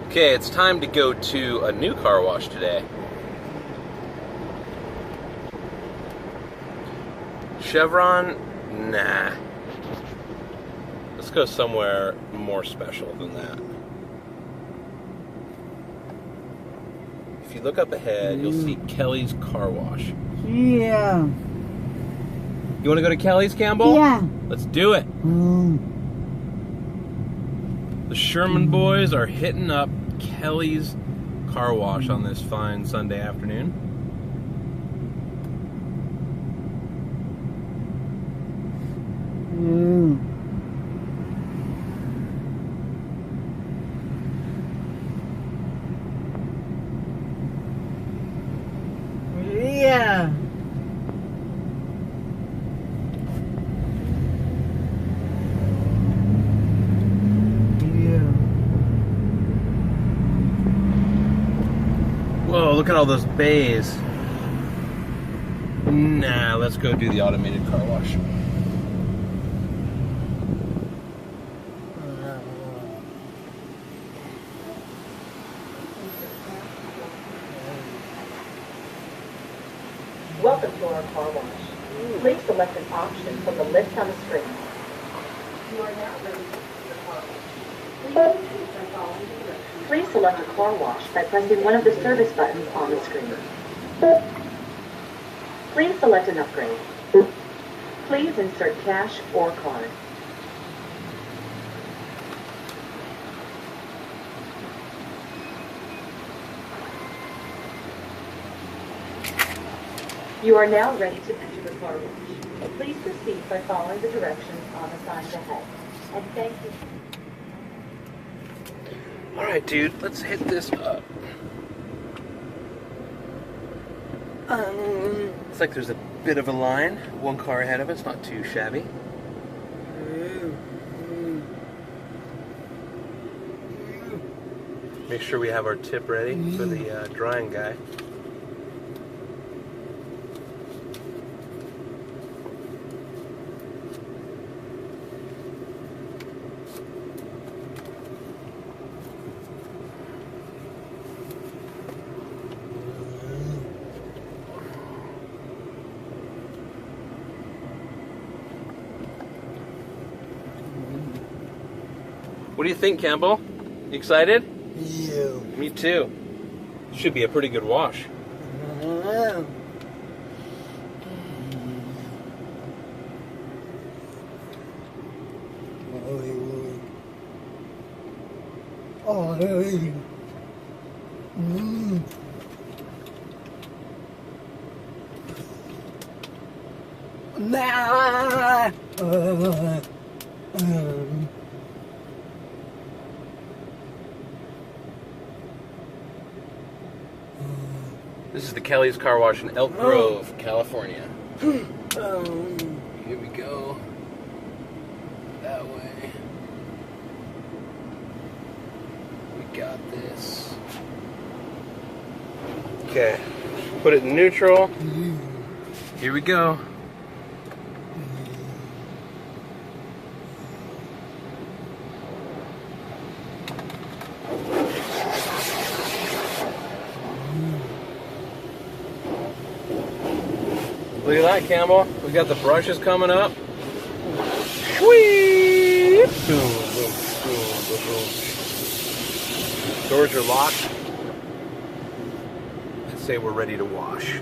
Okay, it's time to go to a new car wash today. Chevron? Nah. Let's go somewhere more special than that. If you look up ahead, you'll see Kelly's Car Wash. Yeah. You want to go to Kelly's, Campbell? Yeah. Let's do it. The Sherman boys are hitting up Kelly's Car Wash on this fine Sunday afternoon. Yeah. Whoa, look at all those bays. Nah, let's go do the automated car wash. Welcome to our car wash. Please select an option from the list on the screen. You are now ready for the car wash. Please select a car wash by pressing one of the service buttons on the screen. Please select an upgrade. Please insert cash or card. You are now ready to enter the car wash. Please proceed by following the directions on the signs ahead. And thank you. Alright, dude, let's hit this up. Looks like there's a bit of a line. One car ahead of us, not too shabby. Make sure we have our tip ready for the drying guy. What do you think, Campbell? You excited? Yeah. Me too. Should be a pretty good wash. This is the Kelly's Car Wash in Elk Grove, California. Here we go. That way. We got this. Okay. Put it in neutral. Here we go. Look at that, Campbell. We got the brushes coming up. Whee! Boom, boom, boom, boom, boom. Doors are locked. Let's say we're ready to wash.